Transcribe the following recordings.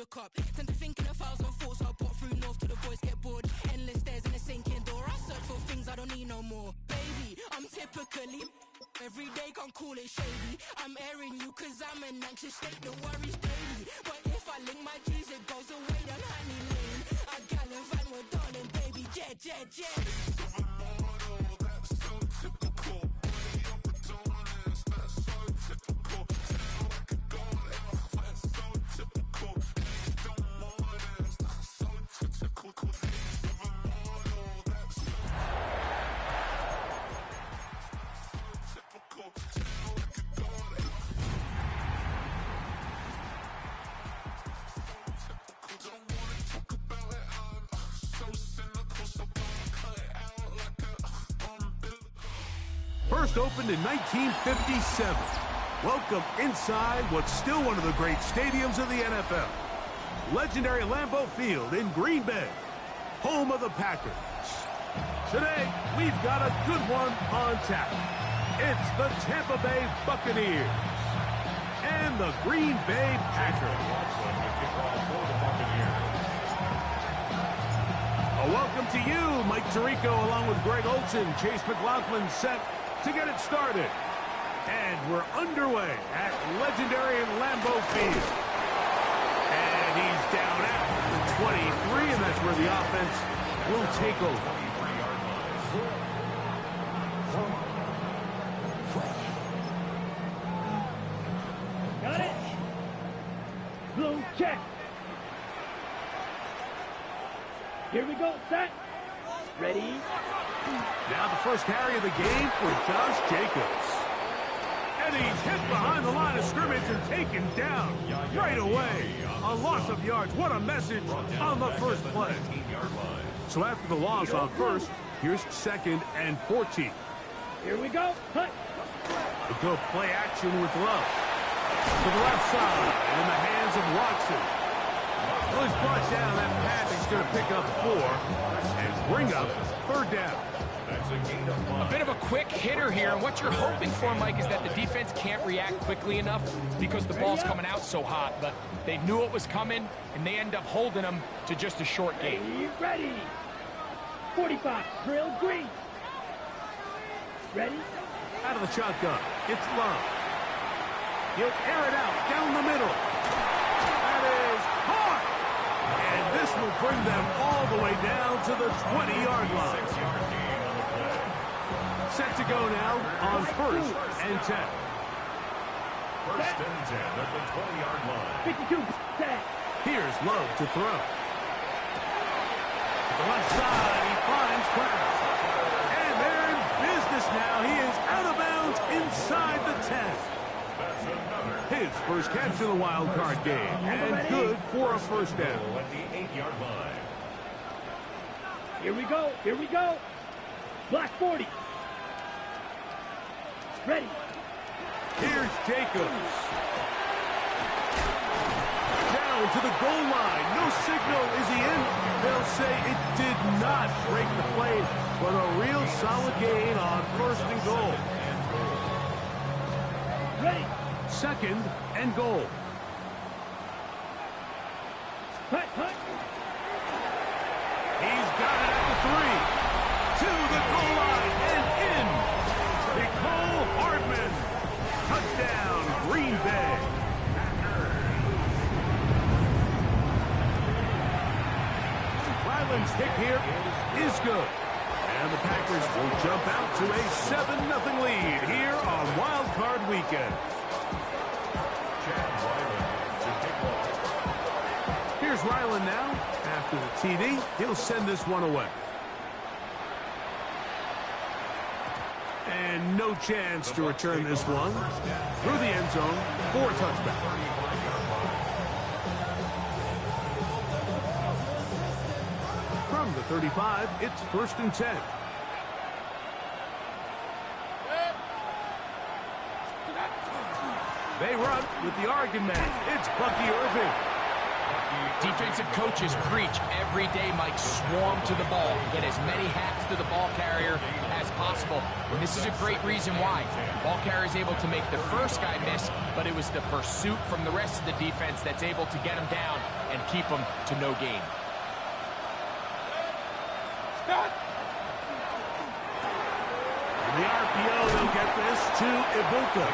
look up. Tend to think in 1,000 thoughts. I bought through north till the voice get bored. Endless stairs in a sinking door. I search for things I don't need no more. Baby, I'm typically every day can't call it shady. I'm airing you cause I'm an anxious state. The worries daily. But if I link my G's, it goes away down Honey Lane. I gallivant with darling, baby, jet, jet, jet. That's so typical. First opened in 1957. Welcome inside what's still one of the great stadiums of the NFL. Legendary Lambeau Field in Green Bay, home of the Packers. Today, we've got a good one on tap. It's the Tampa Bay Buccaneers and the Green Bay Packers. A welcome to you, Mike Tirico, along with Greg Olson, Chase McLaughlin, set to get it started. And we're underway at legendary Lambeau Field. And he's down at the 23, and that's where the offense will take over. Got it. Blue check. Here we go, set. Ready. Now the first carry of the game for Josh Jacobs. And he's hit behind the line of scrimmage and taken down right away. A loss of yards. What a message on the first play. So after the loss on first, here's 2nd and 14. Here we go. Cut. They go play action with Love. To the left side in the hands of Watson. Well, he's brought down that pass. He's going to pick up 4 and bring up 3rd down. A bit of a quick hitter here, and what you're hoping for, Mike, is that the defense can't react quickly enough because the ball's coming out so hot, but they knew it was coming, and they end up holding them to just a short game. Ready. 45, drill green. Ready. Out of the shotgun, it's Love. He'll air it out down the middle. That is hard. And this will bring them all the way down to the 20-yard line. Set to go now on 1st and 10. 1st and 10 at the 20-yard line. 52, set. Here's Love to throw. To the left side, he finds Kraft. And they're in business now. He is out of bounds inside the 10. His first catch of the wild card game, and good for a 1st down. At the 8-yard line. Here we go. Here we go. Black 40. Ready. Here's Jacobs. Down to the goal line. No signal. Is he in? They'll say it did not break the play, but a real solid gain on 1st and goal. Ready. 2nd and goal. Cut, cut. He's got it at the 3. To the goal line and in. Nicole Hardman. Touchdown, Green Bay. Ryland's kick here is good. And the Packers will jump out to a 7-0 lead here on Wild Card Weekend. Here's Ryland now. After the TD, he'll send this one away. And no chance to return this one. Through the end zone for a touchback. From the 35, it's 1st and 10. They run with the Oregon man. It's Bucky Irving. Defensive coaches preach every day, Mike, swarm to the ball. Get as many hacks to the ball carrier as possible. And this is a great reason why. The ball carrier is able to make the first guy miss, but it was the pursuit from the rest of the defense that's able to get him down and keep him to no gain. In the RPO, they'll get this to Ibuka.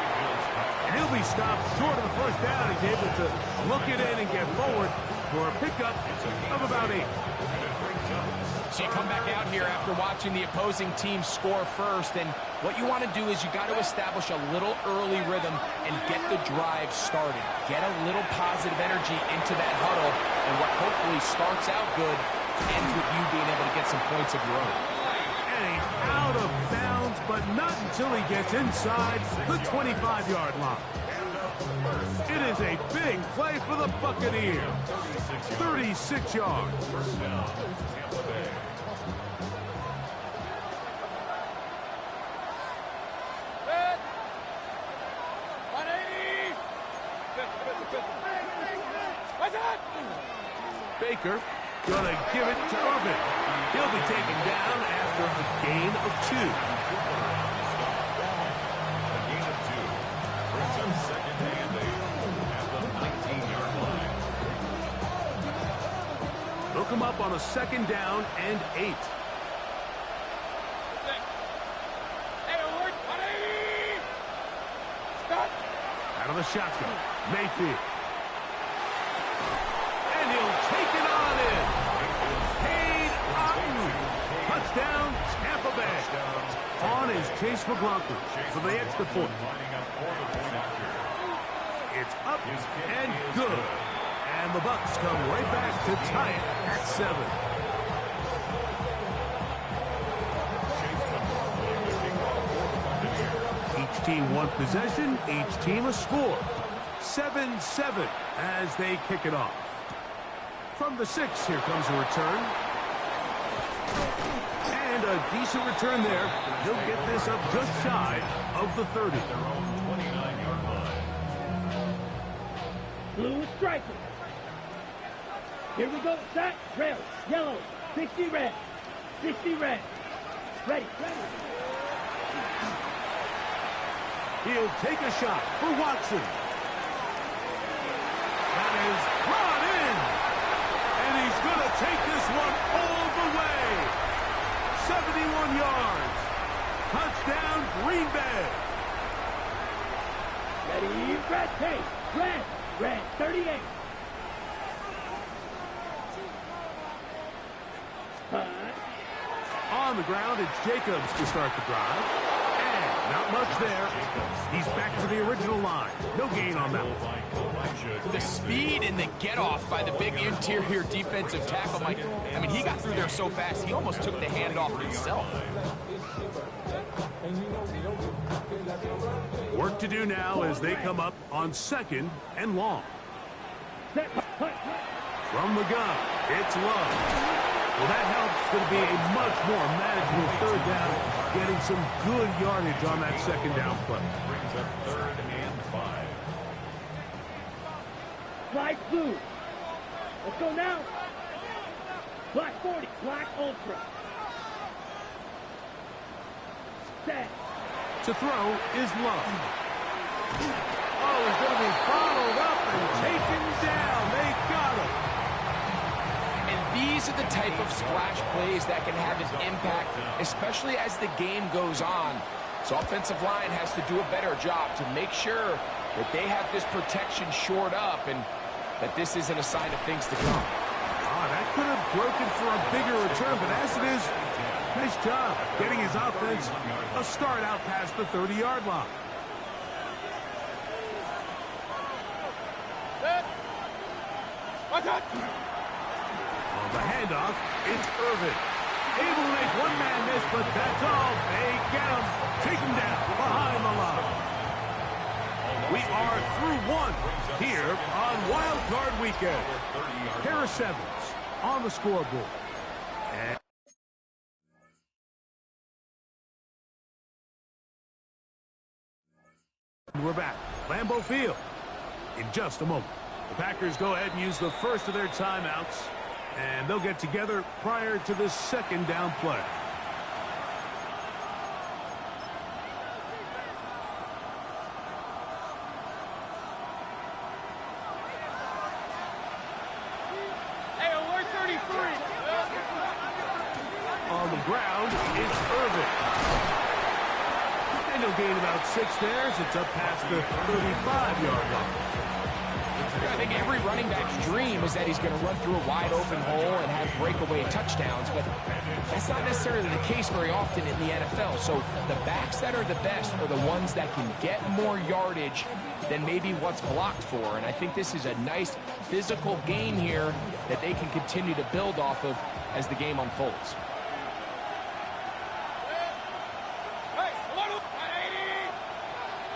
And he'll be stopped short of the first down. He's able to look it in and get forward for a pickup of about 8. So you come back out here after watching the opposing team score first, and what you want to do is you got to establish a little early rhythm and get the drive started. Get a little positive energy into that huddle, and what hopefully starts out good ends with you being able to get some points of your own. And he's out of bounds, but not until he gets inside the 25-yard line. It is a big play for the Buccaneers. 36 yards. Baker gonna give it to Irvin. He'll be taken down after a gain of 2. They'll come up on a 2nd down and 8. Out of the shotgun, Mayfield. And he'll take it on in. Cade Otton. Touchdown, Tampa Bay. On is Chase McLaughlin for the extra point. It's up and good. And the Bucs come right back to tie it at 7. Each team one possession, each team a score. 7-7 as they kick it off. From the 6, here comes a return. And a decent return there. He'll get this up just shy of the 30. Blue is striking. Here we go. Set. Red. Yellow. 60 red. 60 red. Ready. He'll take a shot for Watson. That is brought in. And he's going to take this one all the way. 71 yards. Touchdown, Green Bay. Ready. Red tape. Red. Red. 38. On the ground, it's Jacobs to start the drive. And not much there. He's back to the original line. No gain on that one. The speed and the get-off by the big interior defensive tackle, Mike. I mean, he got through there so fast, he almost took the handoff himself. Work to do now as they come up on 2nd and long. From the gun, it's Love. Well, that helps. It's going to be a much more manageable 3rd down, getting some good yardage on that 2nd down play. Brings up 3rd and 5. Black blue. Let's go now. Black 40. Black ultra. Set. To throw is Love. Oh, he's going to be bottled up and taken down. They got him. These are the type of splash plays that can have an impact, especially as the game goes on. So offensive line has to do a better job to make sure that they have this protection shored up and that this isn't a sign of things to come. That could have broken for a bigger return, but as it is, nice job getting his offense a start out past the 30-yard line. On the handoff, it's Irvin. Able to make one man miss, but that's all. They get him. Take him down behind the line. We are through 1 here on Wild Card Weekend. Harris Evans on the scoreboard. And we're back. Lambeau Field in just a moment. The Packers go ahead and use the first of their timeouts, and they'll get together prior to the second down play. On the ground, it's Irvin. And he'll gain about 6 there as it's up past the 35-yard line. I think every running back's dream is that he's going to run through a wide-open hole and have breakaway touchdowns, but that's not necessarily the case very often in the NFL. So the backs that are the best are the ones that can get more yardage than maybe what's blocked for. And I think this is a nice physical game here that they can continue to build off of as the game unfolds.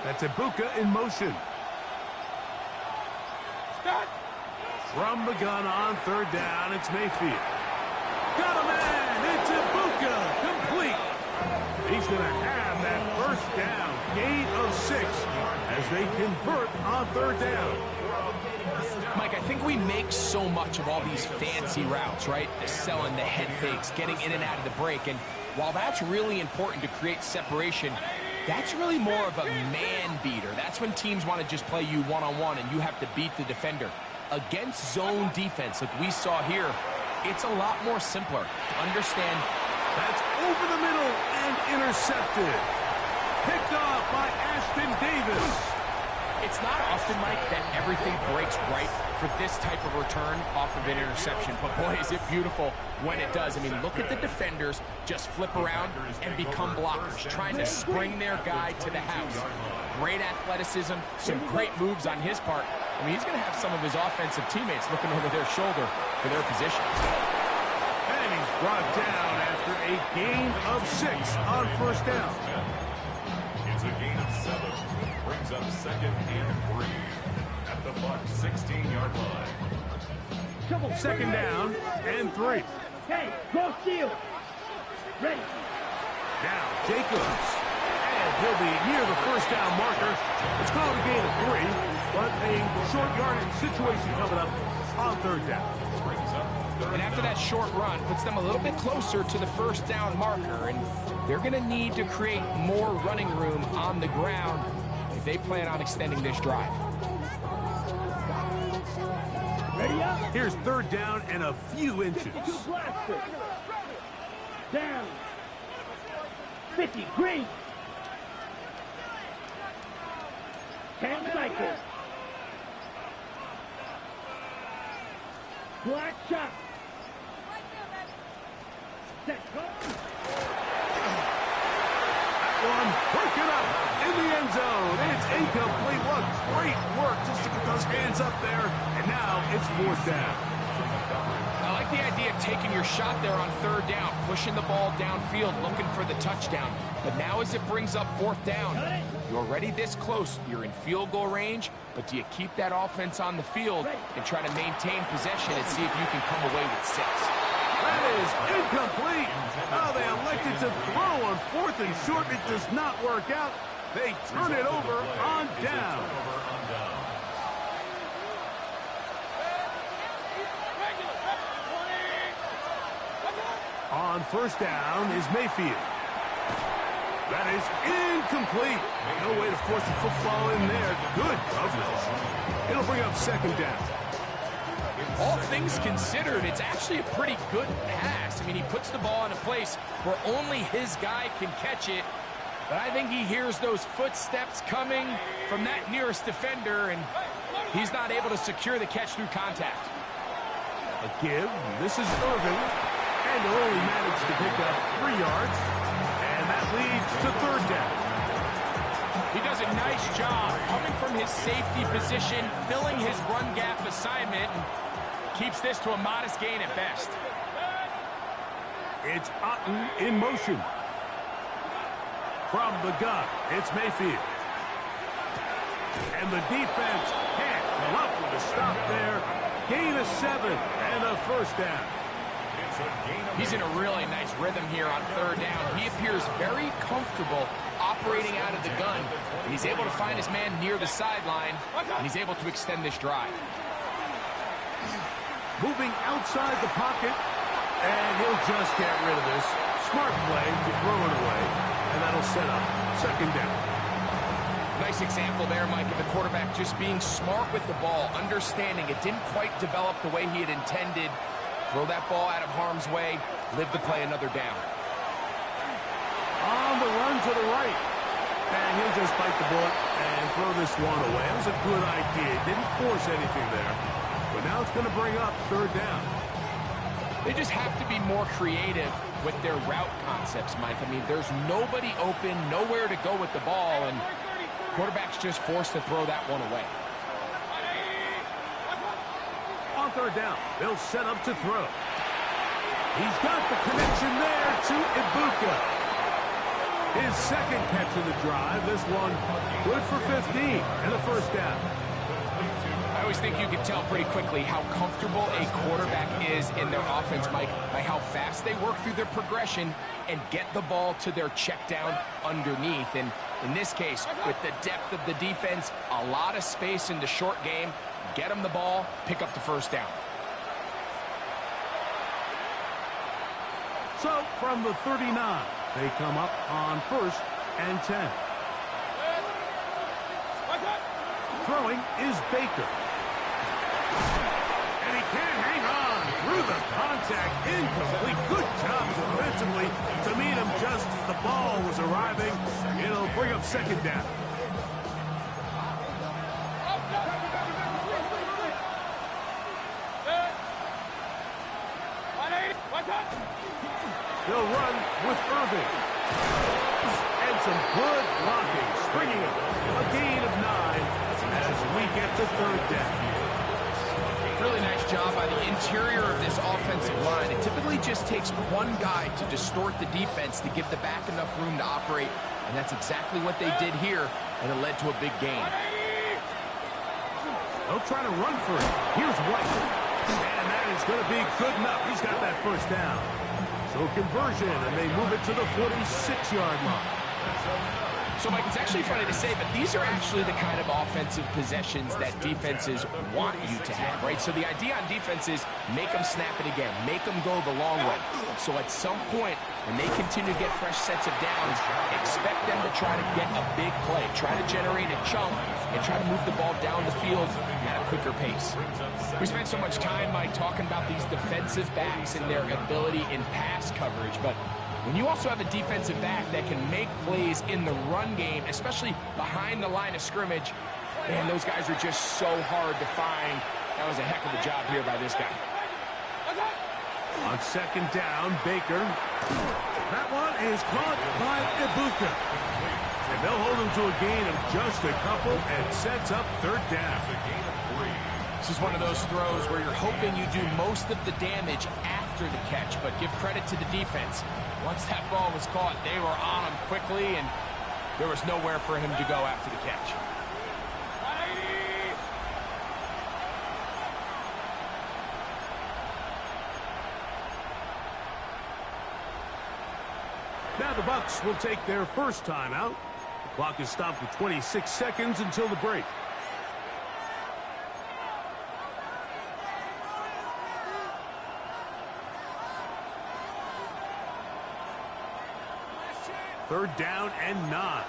That's Ibuka in motion. From the gun on third down, it's Mayfield. Got a man! It's Ibuka! Complete! He's going to have that first down. Gain of 6 as they convert on third down. Mike, I think we make so much of all these fancy routes, right? The selling, the head fakes, getting in and out of the break. And while that's really important to create separation, that's really more of a man beater. That's when teams want to just play you one-on-one and you have to beat the defender. Against zone defense, like we saw here, it's a lot more simpler to understand. That's over the middle and intercepted. Picked off by Ashton Davis. It's not often, Mike, that everything breaks right for this type of return off of an interception. But boy, is it beautiful when it does. I mean, look at the defenders just flip around and become blockers, trying to spring their guy to the house. Great athleticism, some great moves on his part. I mean, he's going to have some of his offensive teammates looking over their shoulder for their position. And he's brought down after a gain of 6 on first down. It's a gain of 7. Brings up 2nd and 3 at the Bucs 16-yard line. Second down and 3. Hey, go steal. Ready. Now Jacobs. And he'll be near the first down marker. It's called a gain of 3, but a short yardage situation coming up on third down. And after that short run, puts them a little bit closer to the first down marker, and they're going to need to create more running room on the ground if they plan on extending this drive. Ready up. Here's third down and a few inches. 52 blaster. Down. 50 green. 10 cycle. Black shot. Set go. That one broken up in the end zone. It's incomplete. What great work just to get those hands up there. And now it's fourth down. I like the idea of taking your shot there on third down, pushing the ball downfield, looking for the touchdown. But now as it brings up fourth down, you're already this close. You're in field goal range, but do you keep that offense on the field and try to maintain possession and see if you can come away with 6? That is incomplete. Oh, they elected to throw on 4th and short. It does not work out. They turn it over on down. On first down is Mayfield. That is incomplete. No way to force the football in there. Good coverage. It'll bring up second down. All things considered, it's actually a pretty good pass. I mean, he puts the ball in a place where only his guy can catch it. But I think he hears those footsteps coming from that nearest defender, and he's not able to secure the catch through contact. A give. This is Irvin. And he'll only manage to pick up 3 yards. And that leads to third down. He does a nice job coming from his safety position, filling his run gap assignment, and keeps this to a modest gain at best. It's Otten in motion. From the gun, it's Mayfield. And the defense can't come up with a stop there. Gain of 7 and a first down. He's in a really nice rhythm here on third down. He appears very comfortable operating out of the gun, and he's able to find his man near the sideline, and he's able to extend this drive. Moving outside the pocket, and he'll just get rid of this. Smart play to throw it away, and that'll set up second down. Nice example there, Mike, of the quarterback just being smart with the ball, understanding it didn't quite develop the way he had intended. Throw that ball out of harm's way, live to play another down. On the run to the right. And he'll just bite the bullet and throw this one away. That was a good idea. Didn't force anything there. But now it's going to bring up third down. They just have to be more creative with their route concepts, Mike. I mean, there's nobody open, nowhere to go with the ball, and quarterback's just forced to throw that one away. On third down, they'll set up to throw. He's got the connection there to Ibuka. His second catch of the drive. This one good for 15 and a first down. I always think you can tell pretty quickly how comfortable a quarterback is in their offense, Mike, by how fast they work through their progression and get the ball to their check down underneath. And in this case, with the depth of the defense, a lot of space in the short game, get them the ball, pick up the first down. So from the 39, they come up on 1st and 10. Throwing is Baker. And he can't hang on through the contact. Incomplete. Good job defensively to meet him just as the ball was arriving. It'll bring up second down. They'll run with Irving. And some good blocking. Springing him. A gain of 9 as we get to third down. Really nice job by the interior of this offensive line. It typically just takes one guy to distort the defense to give the back enough room to operate, and that's exactly what they did here, and it led to a big gain. They'll try to run for it. Here's White. And that is going to be good enough. He's got that first down. So conversion, and they move it to the 46-yard line. So, Mike, it's actually funny to say, but these are actually the kind of offensive possessions that defenses want you to have, right? So the idea on defense is make them snap it again, make them go the long way. So at some point, when they continue to get fresh sets of downs, expect them to try to get a big play, try to generate a chunk, and try to move the ball down the field at a quicker pace. We spent so much time, Mike, talking about these defensive backs and their ability in pass coverage, but when you also have a defensive back that can make plays in the run game, especially behind the line of scrimmage, man, those guys are just so hard to find. That was a heck of a job here by this guy. On second down, Baker. That one is caught by Ibuka. And they'll hold him to a gain of just a couple and sets up third down. This is one of those throws where you're hoping you do most of the damage after the catch, but give credit to the defense. Once that ball was caught, they were on him quickly, and there was nowhere for him to go after the catch. Now the Bucs will take their first timeout. The clock is stopped with 26 seconds until the break. Third down and 9.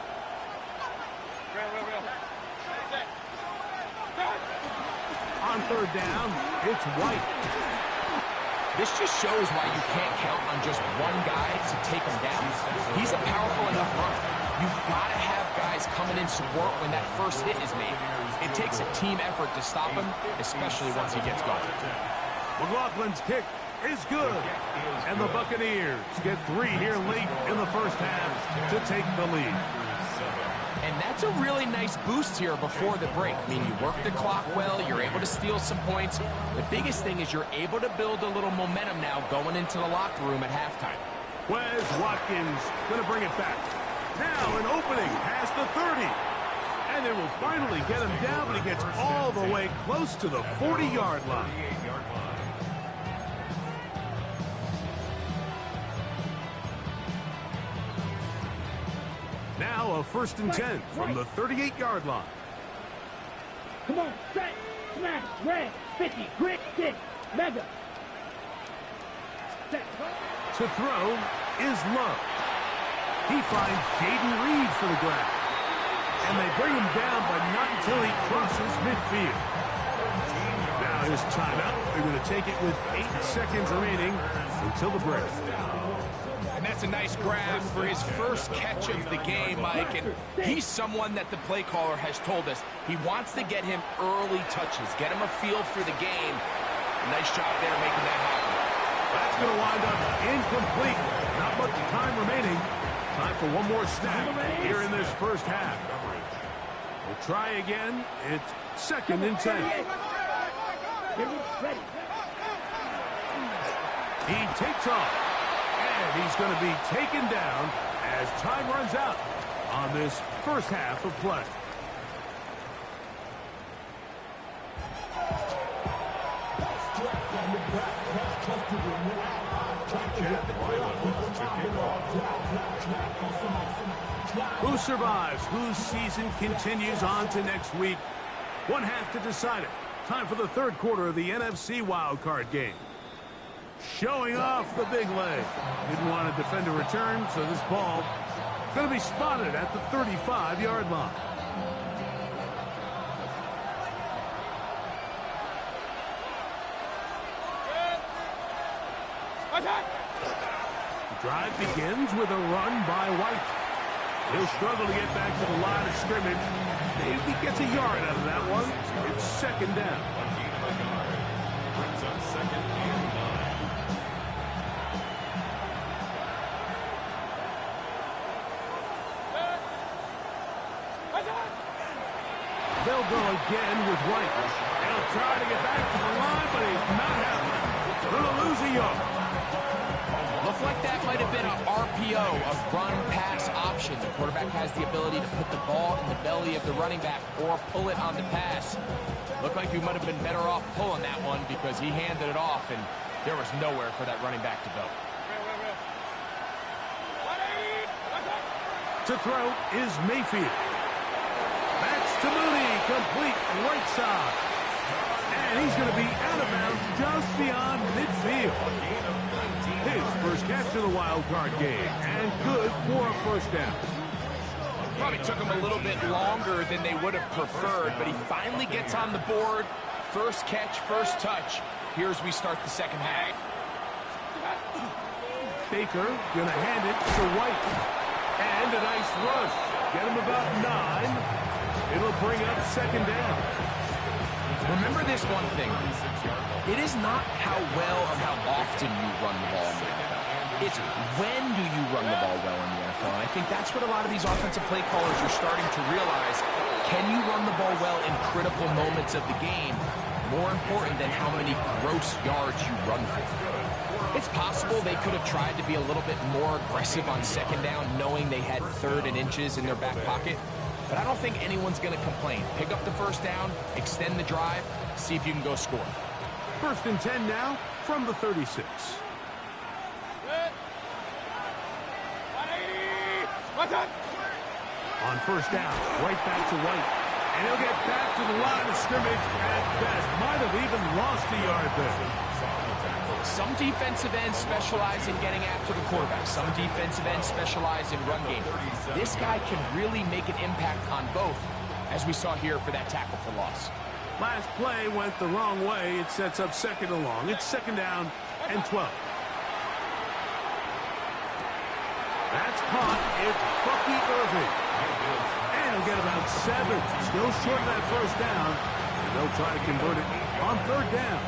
On third down, it's White. This just shows why you can't count on just one guy to take him down. He's a powerful enough runner. You've got to have guys coming in support when that first hit is made. It takes a team effort to stop him, especially once he gets going. McLaughlin's kick is good. And the Buccaneers get 3 here late in the first half to take the lead. And that's a really nice boost here before the break. I mean, you work the clock well, you're able to steal some points. The biggest thing is you're able to build a little momentum now going into the locker room at halftime. Wes Watkins going to bring it back. Now an opening past the 30. And they will finally get him down, but he gets all the way close to the 40-yard line. Now a 1st and 10 from the 38-yard line. Come on, set, smash, Red, 50, grit, 6, mega. Set. To throw is Love. He finds Jaden Reed for the grab. And they bring him down, but not until he crosses midfield. Now his timeout. They're going to take it with 8 seconds remaining until the break. And that's a nice grab for his first catch of the game, Mike. And he's someone that the play caller has told us he wants to get him early touches, get him a feel for the game. Nice job there making that happen. That's going to wind up incomplete. Not much time remaining. Time for one more snap here in this first half. We'll try again. It's 2nd and 10. He takes off. And he's going to be taken down as time runs out on this first half of play. Who survives? Whose season continues on to next week? One half to decide it. Time for the third quarter of the NFC wildcard game. Showing off the big leg. Didn't want to defend a return, so this ball is going to be spotted at the 35-yard line. The drive begins with a run by White. He'll struggle to get back to the line of scrimmage. Maybe he gets a yard out of that one. It's 2nd down. Brings up 2nd and 9. They'll go again with White. They'll try to get back to the line, but he's not happening. Going to lose a yard. Looked like that might have been an RPO, a run-pass option. The quarterback has the ability to put the ball in the belly of the running back or pull it on the pass. Looked like he might have been better off pulling that one because he handed it off, and there was nowhere for that running back to go. To throw is Mayfield. That's to Mooney, complete right side. And he's going to be out of bounds just beyond midfield. His first catch of the wild card game, and good for a first down. Probably took him a little bit longer than they would have preferred, but he finally gets on the board. First catch, first touch. Here as we start the second half. Baker going to hand it to White. And a nice rush. Get him about 9. It'll bring up 2nd down. Remember this one thing. It is not how well or how often you run the ball in the NFL. It's when do you run the ball well in the NFL. And I think that's what a lot of these offensive play callers are starting to realize. Can you run the ball well in critical moments of the game? More important than how many gross yards you run for. It's possible they could have tried to be a little bit more aggressive on 2nd down, knowing they had 3rd and inches in their back pocket. But I don't think anyone's going to complain. Pick up the first down, extend the drive, see if you can go score. 1st and 10 now from the 36. On first down, right back to White. And he'll get back to the line of scrimmage at best. Might have even lost a yard there. Some defensive ends specialize in getting after the quarterback. Some defensive ends specialize in run game. This guy can really make an impact on both, as we saw here for that tackle for loss. Last play went the wrong way. It sets up 2nd and long. It's 2nd down and 12. That's caught. It's Bucky Irving. And he'll get about 7. Still short of that first down. And they'll try to convert it on 3rd down.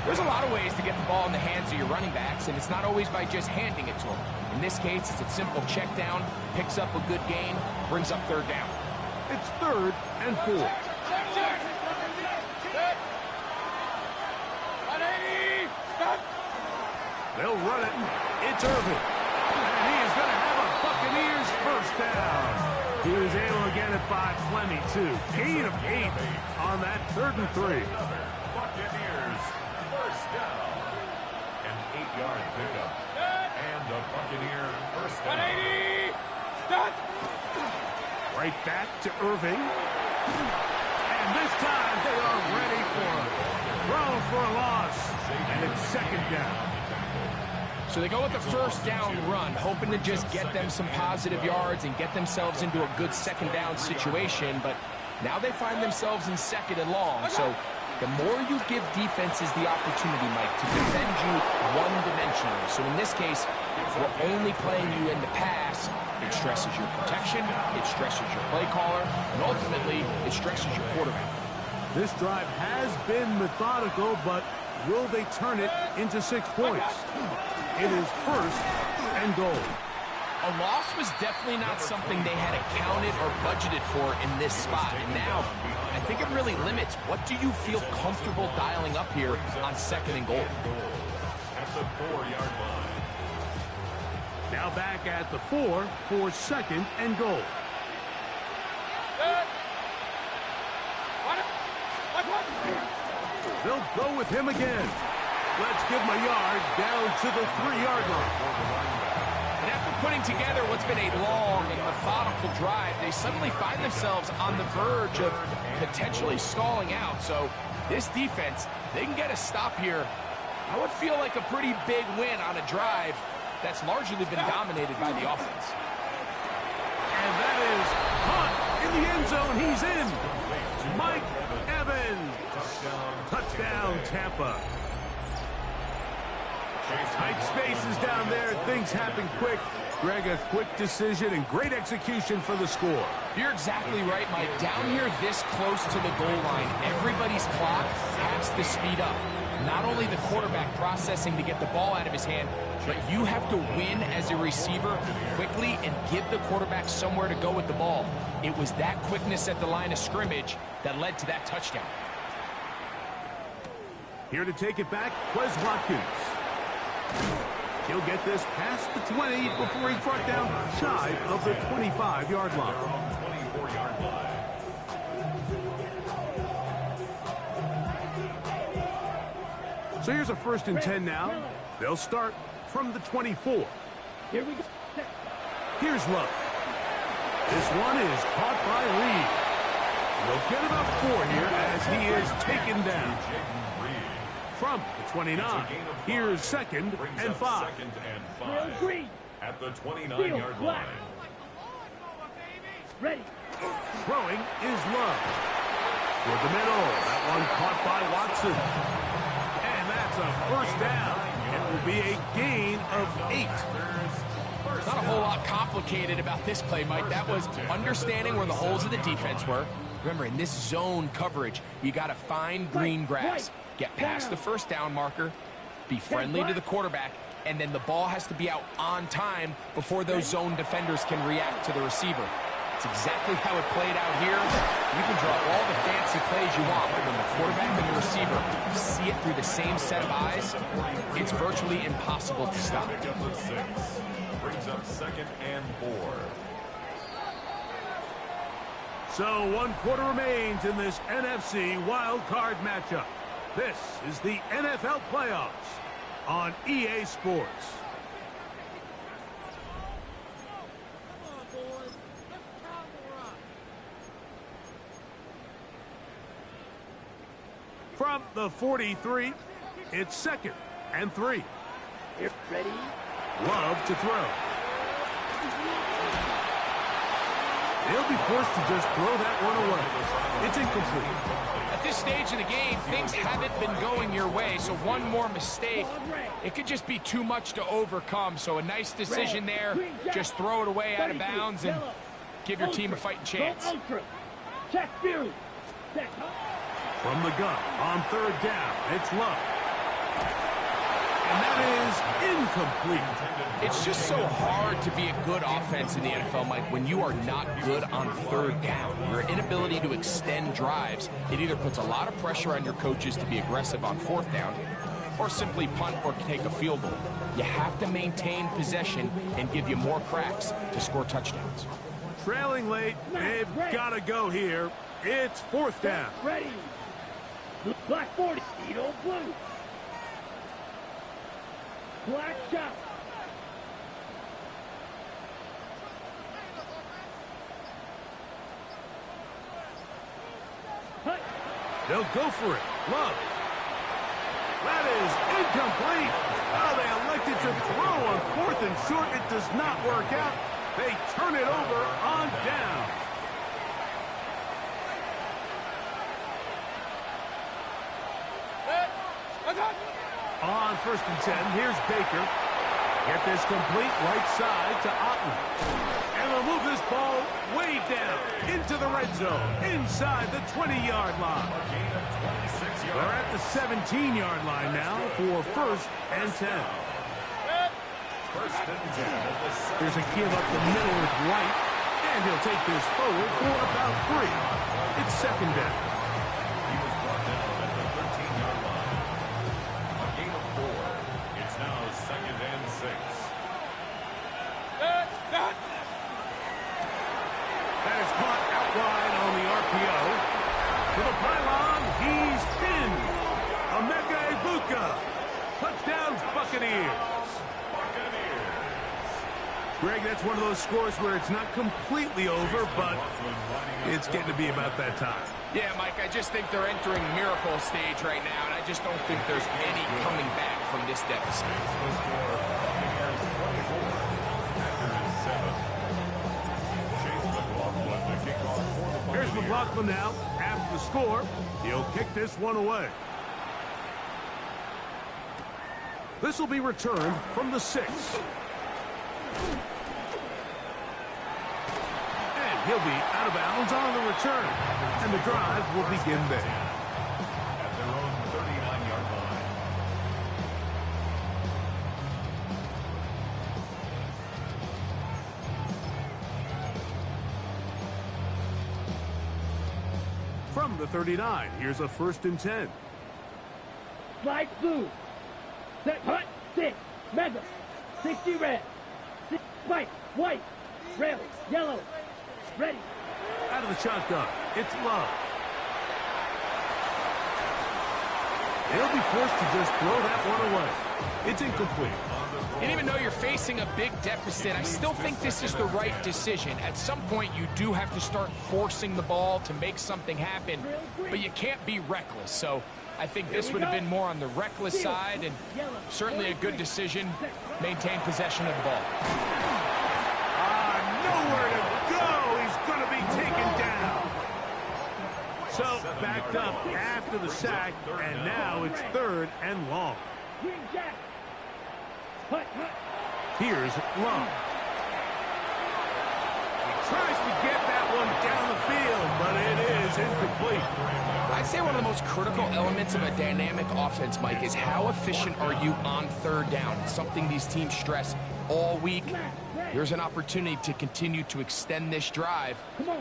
There's a lot of ways to get the ball in the hands of your running backs, and it's not always by just handing it to them. In this case, it's a simple check down, picks up a good gain, brings up 3rd down. It's 3rd and 4. They'll run it. It's Irving. And he is going to have a Buccaneers first down. He was able to get it by plenty, too. Gain of 8 on that 3rd and 3. Buccaneers first down. An 8-yard pickup. And the Buccaneer first down. Right back to Irving. And this time they are ready for a loss, and it's second down. So they go with the first down run, hoping to just get them some positive yards and get themselves into a good second down situation, but now they find themselves in second and long. So the more you give defenses the opportunity, Mike, to defend you one-dimensionally. So in this case, if we're only playing you in the pass, it stresses your protection, it stresses your play caller, and ultimately, it stresses your quarterback. This drive has been methodical, but will they turn it into 6 points? It is first and goal. A loss was definitely not something they had accounted or budgeted for in this spot. And now, I think it really limits what do you feel comfortable dialing up here on second and goal. At the 4-yard line. Now back at the 4 for second and goal. They'll go with him again. Let's give him a yard down to the 3-yard line. And after putting together what's been a long and methodical drive, they suddenly find themselves on the verge of potentially stalling out. So this defense, they can get a stop here. I would feel like a pretty big win on a drive that's largely been dominated by the offense. And that is caught in the end zone. He's in. Mike Evans. Touchdown, Tampa. Tight spaces down there. Things happen quick. Greg, a quick decision and great execution for the score. You're exactly right, Mike. Down here this close to the goal line, everybody's clock has to speed up. Not only the quarterback processing to get the ball out of his hand, but you have to win as a receiver quickly and give the quarterback somewhere to go with the ball. It was that quickness at the line of scrimmage that led to that touchdown. Here to take it back, Quez Watkins. He'll get this past the 20 before he's brought down shy of the 25-yard line. 24-yard line. So here's a first and 10 now. They'll start from the 24. Here we go. Here's Love. This one is caught by Reed. They'll get about 4 here as he is taken down. From the 29, here's second and 5. Second and 5. Green. At the 29-yard line. Ready. Throwing is Love. For the middle, that one caught by Watson. And that's a first down. It will be a gain of 8. Not a whole lot complicated about this play, Mike. That was understanding where the holes of the defense were. Remember, in this zone coverage, you got to find green grass. Get past the first down marker, be friendly to the quarterback, and then the ball has to be out on time before those zone defenders can react to the receiver. It's exactly how it played out here. You can draw all the fancy plays you want, but when the quarterback and the receiver see it through the same set of eyes, it's virtually impossible to stop. Brings up second and 4. So 1 quarter remains in this NFC wild card matchup. This is the NFL playoffs on EA Sports. From the 43, it's second and 3. Here, ready. Love to throw. They'll be forced to just throw that one away. It's incomplete. At this stage of the game, things haven't been going your way, so one more mistake, it could just be too much to overcome. So a nice decision there. Just throw it away out of bounds and give your team a fighting chance. Check Fury. From the gun on 3rd down, it's Love. And that is incomplete. It's just so hard to be a good offense in the NFL, Mike, when you are not good on 3rd down. Your inability to extend drives, it either puts a lot of pressure on your coaches to be aggressive on 4th down or simply punt or take a field goal. You have to maintain possession and give you more cracks to score touchdowns. Trailing late, they've got to go here. It's 4th down. Ready. Black 40. Edo blue. Black shot. They'll go for it. Love. That is incomplete. Oh, they elected to throw on 4th and short. It does not work out. They turn it over on down. On 1st and 10, here's Baker. Get this complete right side to Otten. And they'll move this ball way down into the red zone, inside the 20-yard line. They're at the 17-yard line now for 1st and 10. There's a give up the middle with White, and he'll take this forward for about 3. It's 2nd down. He was brought down at the 13-yard line. A gain of 4. It's now 2nd and 6. That is caught out wide on the RPO. To the pylon, he's in. Emeka Egbuka. Touchdown, Buccaneers. Greg, that's one of those scores where it's not completely over, but it's getting to be about that time. Yeah, Mike, I just think they're entering miracle stage right now, and I just don't think there's any coming back from this deficit. Here's McLaughlin now. After the score, he'll kick this one away. This will be returned from the 6. And he'll be out of bounds on the return. And the drive will begin there. At their own 39-yard line. From the 39, here's a 1st and 10. Slide blue. Set hut 6. Mega. 60 red. 6 white. White. Red. Yellow. Ready. Out of the shotgun, it's Love. They'll be forced to just throw that one away. It's incomplete. And even though you're facing a big deficit, I still think this is the right decision. At some point, you do have to start forcing the ball to make something happen, but you can't be reckless. So I think this would have been more on the reckless side, and certainly a good decision. Maintain possession of the ball. Nowhere to go. He's going to be taken down. So backed up after the sack, and now it's 3rd and long. Green jack. Hut, hut. Here's Love. He tries to get that one down the field, but it is incomplete. I'd say one of the most critical elements of a dynamic offense, Mike, is how efficient are you on 3rd down? It's something these teams stress all week. Here's an opportunity to continue to extend this drive.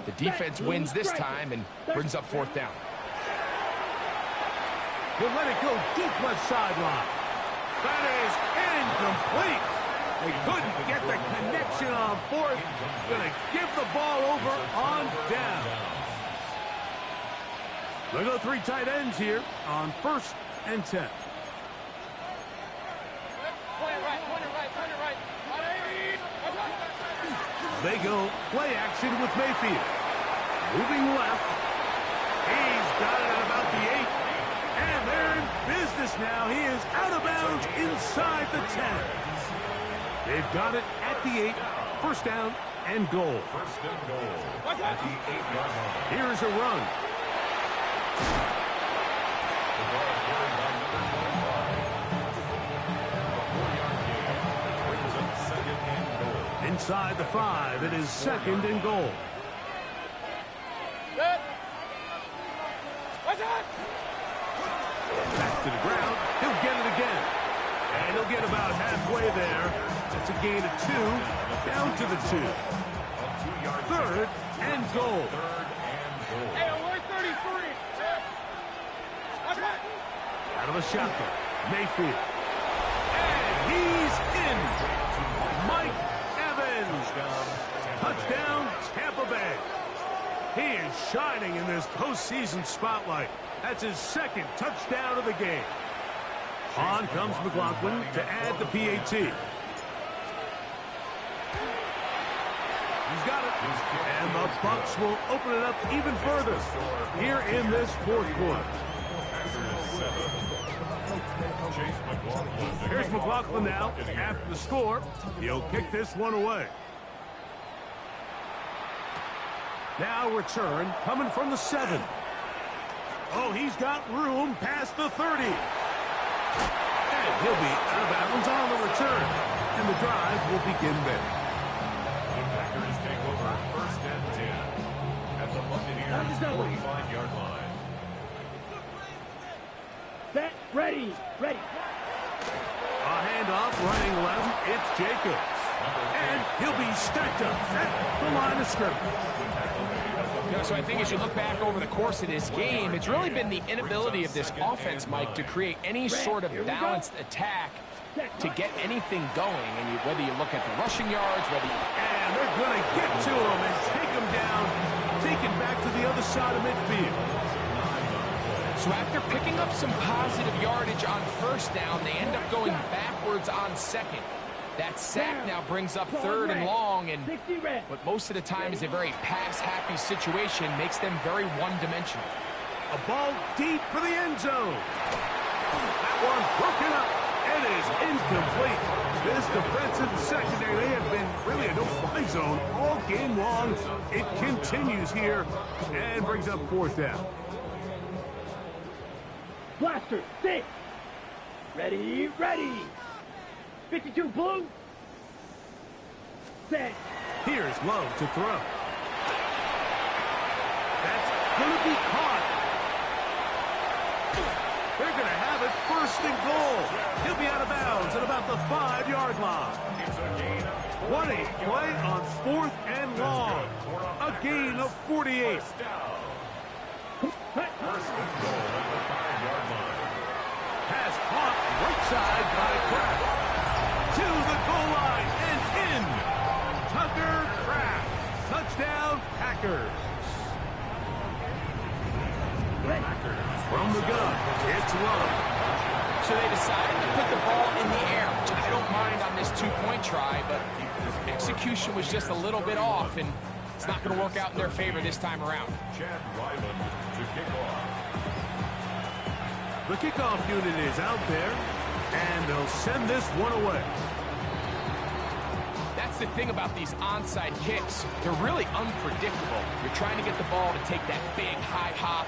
The defense wins this time and brings up 4th down. He'll let it go deep left sideline. That is incomplete. They couldn't get the connection on 4th. Going to give the ball over on down. They'll go 3 tight ends here on 1st and 10. They go play action with Mayfield. Moving left. He's got it at about the 8. And they're in business now. He is out of bounds inside the 10. They've got it at the 8. 1st down and goal. 1st and goal. At the 8-yard line. Here's a run. The ball carried by number 25. A 4-yard gain brings up 2nd and goal. Inside the 5, it is 2nd and goal. Back to the ground. He'll get it again. And he'll get about halfway there. That's a gain of 2. Down to the 2. 3rd and goal. 3rd and goal. Out of the shotgun. Mayfield. And he's in. Mike Evans. Touchdown, Tampa Bay. He is shining in this postseason spotlight. That's his 2nd touchdown of the game. On comes McLaughlin to add the PAT. He's got it. And the Bucs will open it up even further here in this 4th quarter. Here's McLaughlin now. After the score, he'll kick this one away. Now return coming from the 7. Oh, he's got room past the 30. And he'll be out of bounds on the return. And the drive will begin there. The Packers take over first and 10 at the Buccaneers' 45-yard line. Set, ready. A handoff running left. It's Jacobs. And he'll be stacked up at the line of scrimmage. So I think as you look back over the course of this game, it's really been the inability of this offense, Mike, to create any sort of balanced attack to get anything going. And whether you look at the rushing yards, And they're going to get to him and take him down, take him back to the other side of midfield. So after picking up some positive yardage on first down, they end up going backwards on second. That sack now brings up 3rd and long, and what most of the time is a very pass-happy situation makes them very one-dimensional. A ball deep for the end zone. That one broken up. It is incomplete. This defensive secondary, they have been really a no-fly zone all game long. It continues here and brings up 4th down. Blaster, 6. Ready. 52 blue. Set. Here's Lowe to throw. That's going to be caught. They're going to have it 1st and goal. He'll be out of bounds at about the 5-yard line. What a play on 4th and long. A gain of 48. Pass caught right side by Kraft. To the goal line and in. Tucker Kraft. Touchdown, Packers. From the gun, it's Love. So they decided to put the ball in the air, which I don't mind on this 2-point try, but execution was just a little bit off, and it's not going to work out in their favor this time around. Chad Ryland to kick off. The kickoff unit is out there, and they'll send this one away. That's the thing about these onside kicks. They're really unpredictable. You're trying to get the ball to take that big high hop,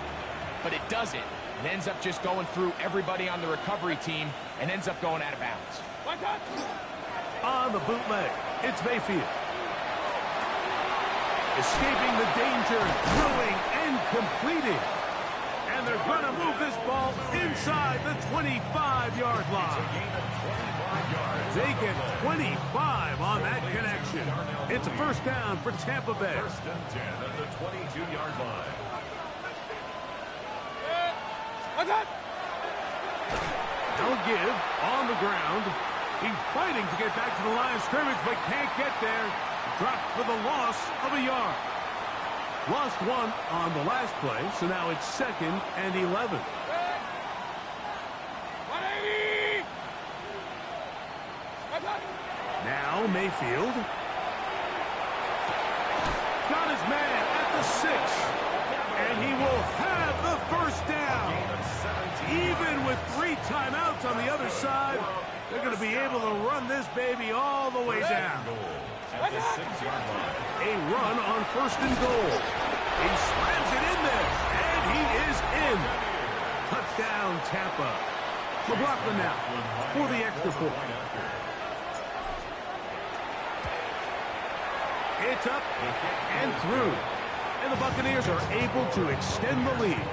but it doesn't. It ends up just going through everybody on the recovery team and ends up going out of bounds. On the bootleg, it's Mayfield. Escaping the danger, throwing and completing. And they're going to move this ball inside the 25-yard line. They get 25 on that connection. It's a 1st down for Tampa Bay. 1st and 10 at the 22-yard line. They'll give on the ground. He's fighting to get back to the line of scrimmage, but can't get there. Dropped for the loss of a yard. Lost 1 on the last play, so now it's 2nd and 11. Now Mayfield. Got his man at the 6. And he will have the 1st down. Even with 3 timeouts on the other side, they're going to be able to run this baby all the way down. At the 6-yard line. A run on 1st and goal. He slams it in there, and he is in. Touchdown, Tampa. McLaughlin now for the extra point. It's up and through. And the Buccaneers are able to extend the lead.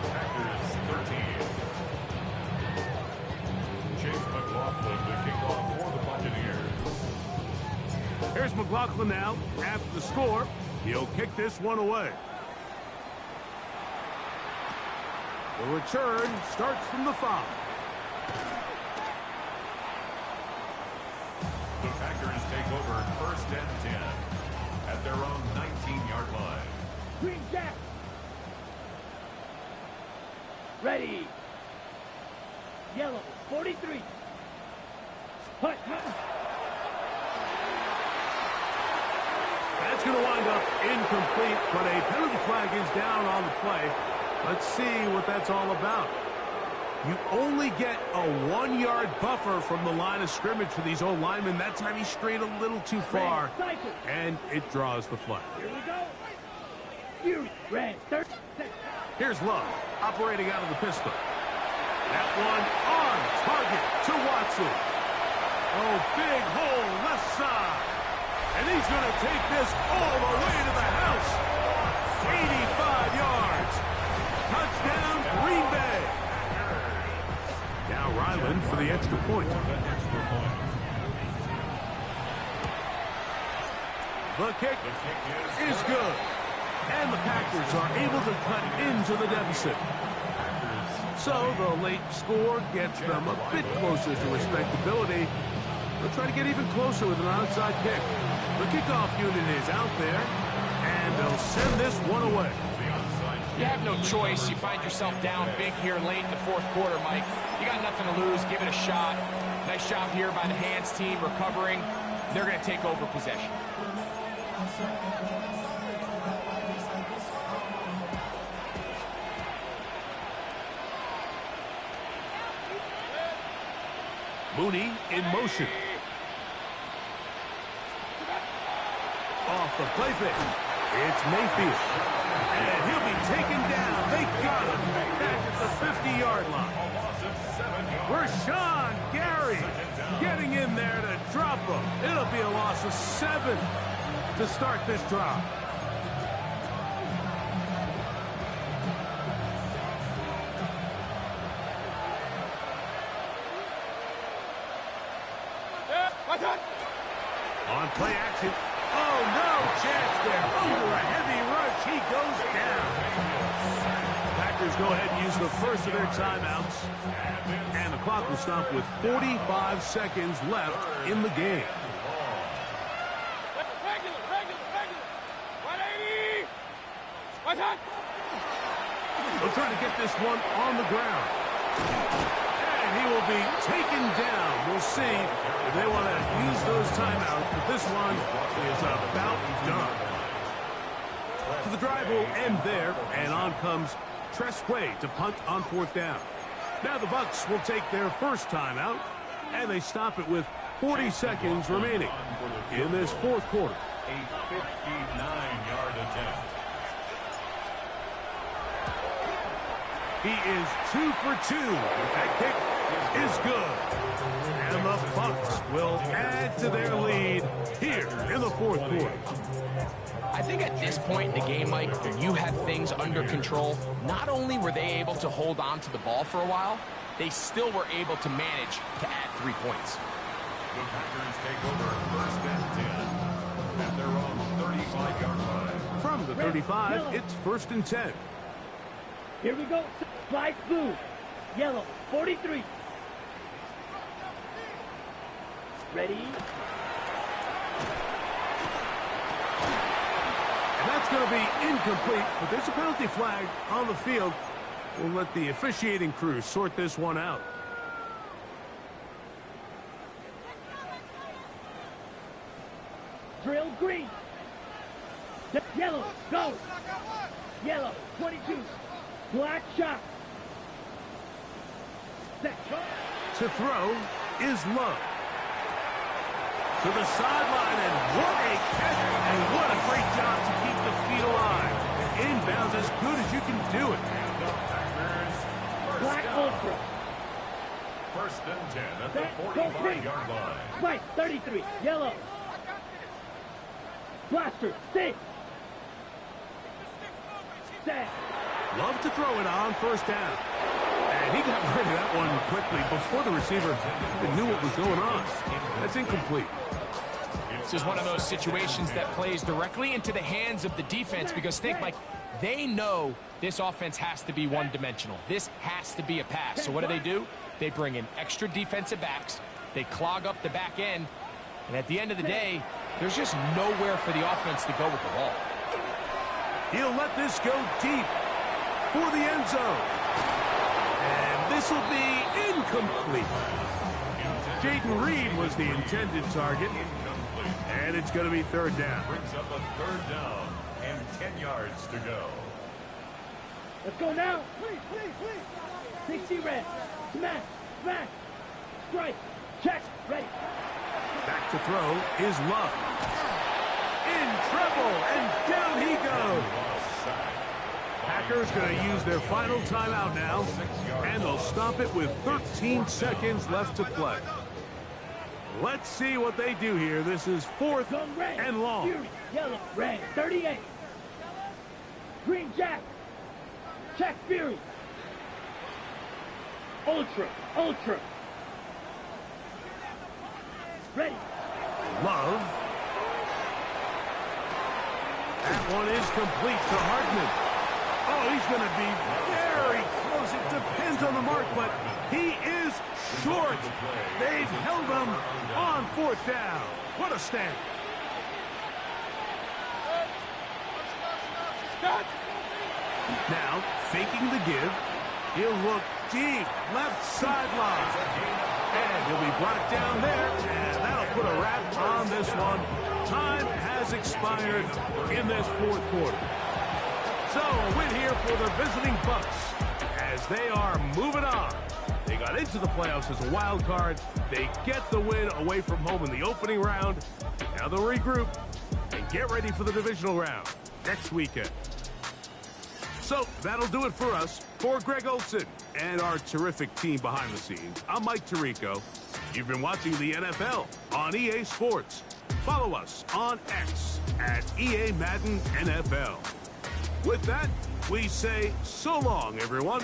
Packers 13. Chase McLaughlin to kick off for the Buccaneers. Here's McLaughlin now. After the score, he'll kick this one away. The return starts from the 5. The Packers take over 1st and 10 at their own 19-yard line. Green Jack. Ready. Yellow, 43. Hut. That's going to wind up incomplete, but a penalty flag is down on the play. Let's see what that's all about. You only get a 1-yard buffer from the line of scrimmage for these old linemen. That time he strayed a little too far, and it draws the flag. Here we go. You ran 30 seconds. Here's Love, operating out of the pistol. That one on target to Watson. Oh, big hole left side. And he's going to take this all the way to the house. 85 yards. Touchdown, Green Bay. Now Ryland for the extra point. The kick is good. And the Packers are able to cut into the deficit. So the late score gets them a bit closer to respectability. They'll try to get even closer with an onside kick. The kickoff unit is out there, and they'll send this one away. You have no choice. You find yourself down big here late in the fourth quarter, Mike. You got nothing to lose. Give it a shot. Nice job here by the hands team recovering. They're going to take over possession. Mooney in motion. Off the play fake. It's Mayfield. And he'll be taken down. They got him back at the 50-yard line. Rashawn Gary getting in there to drop him. It'll be a loss of 7 to start this drive. On play action. Oh, no chance there. Under a heavy rush, he goes down. Packers go ahead and use the first of their timeouts. And the clock will stop with 45 seconds left in the game. They'll try to get this one on the ground. And he will be taken down. We'll see if they want to use those timeouts, but this one is about done. So the drive will end there, and on comes Tresway to punt on 4th down. Now the Bucs will take their first timeout, and they stop it with 40 seconds remaining in this fourth quarter. A 59-yard attempt. He is 2 for 2. That kick is good. And the Bucs will add to their lead here in the fourth quarter. I think at this point in the game, Mike, you have things under control. Not only were they able to hold on to the ball for a while, they still were able to manage to add 3 points. The Packers take over 1st and 10 at their own 35-yard line. From the 35, it's 1st and 10. Here we go. Light blue. Yellow. 43. Ready? And that's going to be incomplete, but there's a penalty flag on the field. We'll let the officiating crew sort this one out. Drill green. Yellow. Go. Yellow. 22. Black shot. Set. To throw is Love. To the sideline, and what a catch, and what a great job to keep the feet alive. Inbounds as good as you can do it. Black ultra. 1st and 10 at the 45-yard line. White, 33. Yellow. Blaster, 6. Set. Love to throw it on 1st down. And he got rid of that one quickly before the receiver even knew what was going on. That's incomplete. This is one of those situations that plays directly into the hands of the defense because think, Mike, they know this offense has to be one-dimensional. This has to be a pass. So what do? They bring in extra defensive backs. They clog up the back end. And at the end of the day, there's just nowhere for the offense to go with the ball. He'll let this go deep for the end zone. And this will be incomplete. Jaden Reed was the intended target. And it's going to be 3rd down. Brings up a 3rd down and 10 yards to go. Let's go now. Please. 60 red. Smash, smash, strike, check, ready. Back to throw is Love. In trouble, and down he goes. Packers going to use their final timeout now, and they'll stop it with 13 seconds left to play. Let's see what they do here. This is 4th and long. Fury, yellow, red, 38. Green Jack. Check Fury. Ultra, ultra. Ready. Love. That one is complete to Hartman. Oh, he's going to be very close. It depends on the mark, but he is short. They've held him on 4th down. What a stand. Now, faking the give. He'll look deep, left sideline. And he'll be brought down there, and that'll put a wrap on this one. Time has expired in this 4th quarter. So, a win here for the visiting Bucs as they are moving on. They got into the playoffs as a wild card. They get the win away from home in the opening round. Now they'll regroup and get ready for the divisional round next weekend. So, that'll do it for us. For Greg Olson and our terrific team behind the scenes, I'm Mike Tirico. You've been watching the NFL on EA Sports. Follow us on X at EA Madden NFL. With that, we say so long, everyone.